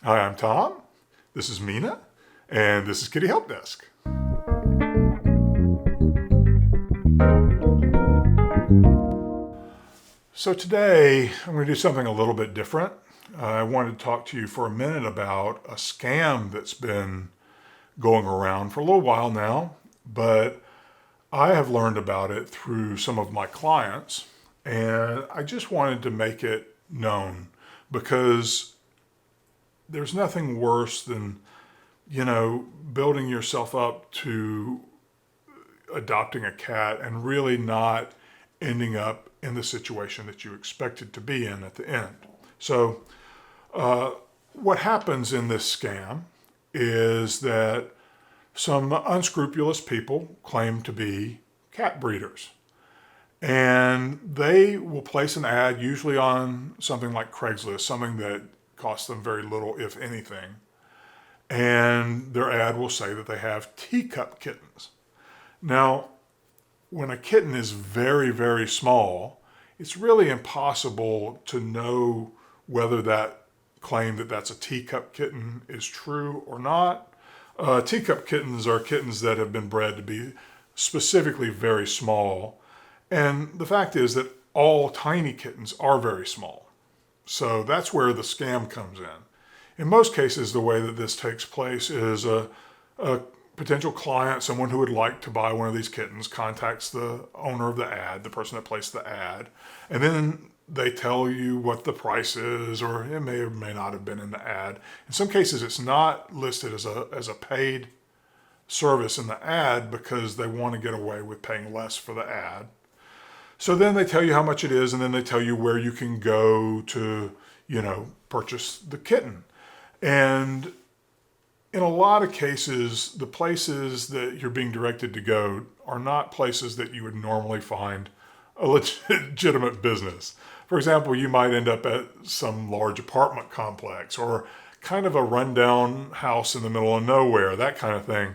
Hi, I'm Tom. This is Mina, and this is Kitty Help Desk. So today I'm going to do something a little bit different. I wanted to talk to you for a minute about a scam that's been going around for a little while now, but I have learned about it through some of my clients, and I just wanted to make it known because there's nothing worse than, building yourself up to adopting a cat and really not ending up in the situation that you expected to be in at the end. So, what happens in this scam is that some unscrupulous people claim to be cat breeders. And they will place an ad, usually on something like Craigslist, something that costs them very little, if anything. And their ad will say that they have teacup kittens. Now, when a kitten is very, very small, it's really impossible to know whether that claim that that's a teacup kitten is true or not. Teacup kittens are kittens that have been bred to be specifically very small. And the fact is that all tiny kittens are very small. So that's where the scam comes in. In most cases, the way that this takes place is a potential client, someone who would like to buy one of these kittens, contacts the owner of the ad, the person that placed the ad, and then they tell you what the price is, or it may or may not have been in the ad. In some cases, it's not listed as a paid service in the ad because they want to get away with paying less for the ad. So then they tell you how much it is, and then they tell you where you can go to, purchase the kitten. And in a lot of cases, the places that you're being directed to go are not places that you would normally find a legitimate business. For example, you might end up at some large apartment complex or kind of a rundown house in the middle of nowhere, that kind of thing,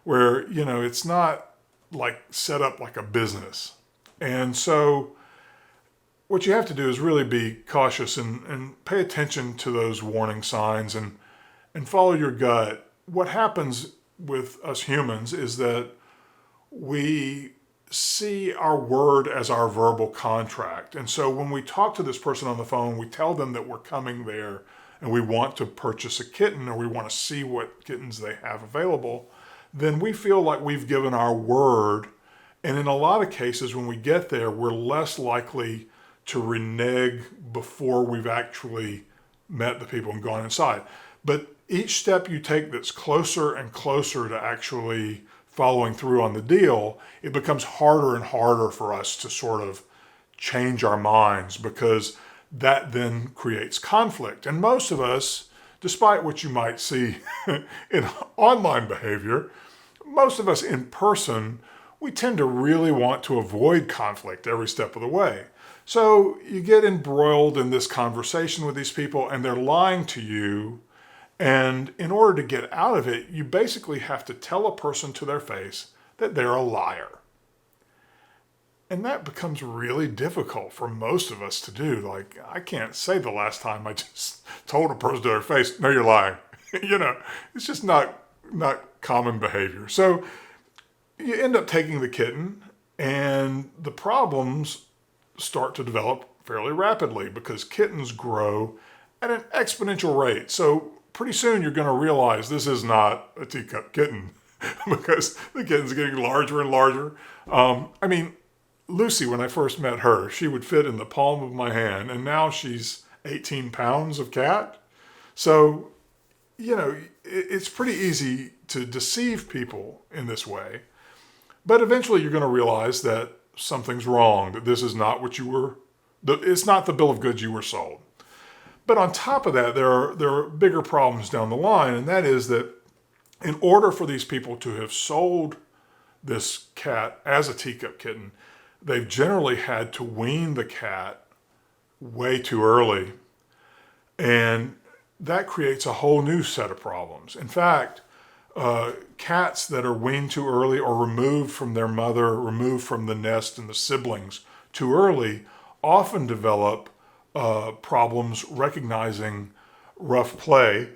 where, it's not like set up like a business. And so what you have to do is really be cautious and pay attention to those warning signs and follow your gut. What happens with us humans is that we see our word as our verbal contract. And so when we talk to this person on the phone, we tell them that we're coming there and we want to purchase a kitten or we want to see what kittens they have available, then we feel like we've given our word. And in a lot of cases, when we get there, we're less likely to renege before we've actually met the people and gone inside. But each step you take that's closer and closer to actually following through on the deal, it becomes harder and harder for us to sort of change our minds because that then creates conflict. And most of us, despite what you might see in online behavior, most of us in person, we tend to really want to avoid conflict every step of the way. So you get embroiled in this conversation with these people and they're lying to you. And in order to get out of it, you basically have to tell a person to their face that they're a liar. And that becomes really difficult for most of us to do. Like, I can't say the last time I just told a person to their face, no, you're lying. It's just not common behavior. So you end up taking the kitten and the problems start to develop fairly rapidly because kittens grow at an exponential rate. So pretty soon you're going to realize this is not a teacup kitten because the kitten's getting larger and larger. Lucy, when I first met her, she would fit in the palm of my hand, and now she's 18 pounds of cat. So, it's pretty easy to deceive people in this way. But eventually you're going to realize that something's wrong, that this is not what it's not the bill of goods you were sold. But on top of that, there are bigger problems down the line, and that is that in order for these people to have sold this cat as a teacup kitten, they've generally had to wean the cat way too early, and that creates a whole new set of problems. In fact, cats that are weaned too early or removed from their mother, removed from the nest and the siblings too early, often develop problems recognizing rough play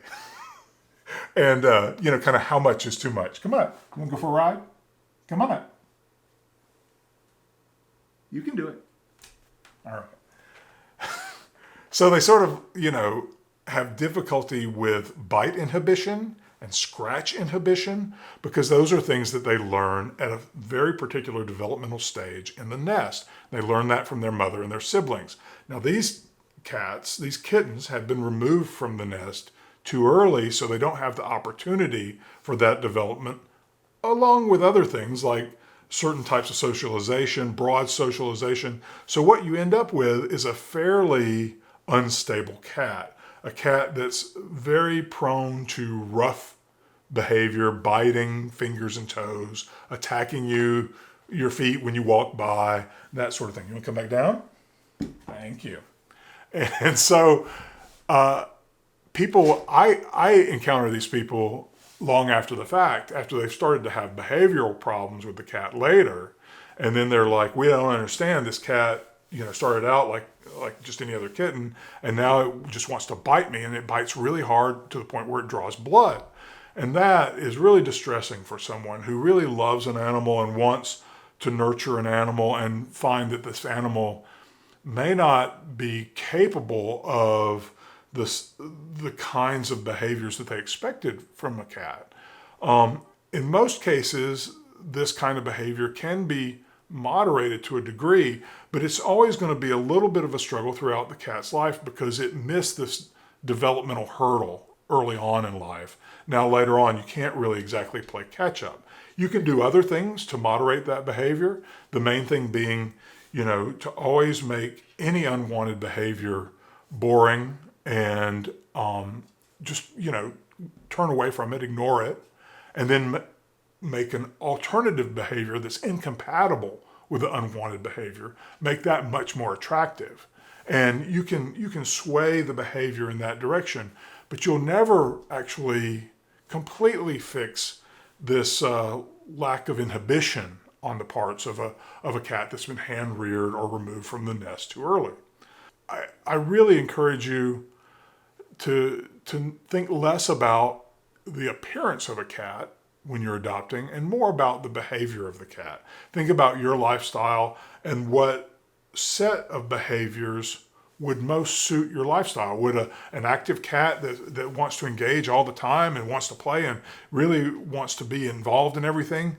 and, kind of how much is too much. Come on, you want to go for a ride? Come on. You can do it. All right. So they sort of, have difficulty with bite inhibition and scratch inhibition because those are things that they learn at a very particular developmental stage in the nest. They learn that from their mother and their siblings. Now these kittens have been removed from the nest too early, so they don't have the opportunity for that development, along with other things like certain types of socialization, broad socialization. So what you end up with is a fairly unstable cat, a cat that's very prone to rough behavior, biting fingers and toes, attacking your feet when you walk by, that sort of thing. You want to come back down? Thank you. And so I encounter these people long after the fact, after they've started to have behavioral problems with the cat later. And then they're like, we don't understand, this cat, started out like just any other kitten, and now it just wants to bite me, and it bites really hard to the point where it draws blood. And that is really distressing for someone who really loves an animal and wants to nurture an animal and find that this animal may not be capable of the kinds of behaviors that they expected from a cat. In most cases, this kind of behavior can be moderated to a degree, but it's always going to be a little bit of a struggle throughout the cat's life because it missed this developmental hurdle early on in life. Now later on, you can't really exactly play catch up. You can do other things to moderate that behavior. The main thing being, to always make any unwanted behavior boring and just, turn away from it, ignore it, and then make an alternative behavior that's incompatible with the unwanted behavior, make that much more attractive. And you can sway the behavior in that direction, but you'll never actually completely fix this lack of inhibition on the parts of a cat that's been hand-reared or removed from the nest too early. I really encourage you to think less about the appearance of a cat when you're adopting and more about the behavior of the cat. Think about your lifestyle and what set of behaviors would most suit your lifestyle. Would an active cat that wants to engage all the time and wants to play and really wants to be involved in everything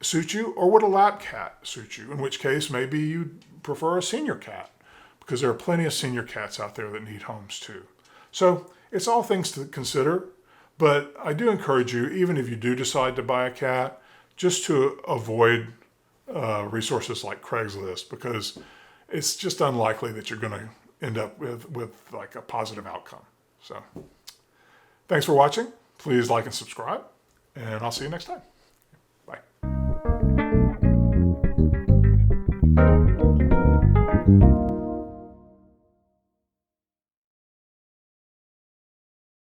suit you? Or would a lap cat suit you? In which case, maybe you'd prefer a senior cat, because there are plenty of senior cats out there that need homes too. So it's all things to consider, but I do encourage you, even if you do decide to buy a cat, just to avoid resources like Craigslist, because it's just unlikely that you're going to end up with like a positive outcome. So thanks for watching. Please like and subscribe, and I'll see you next time. Bye.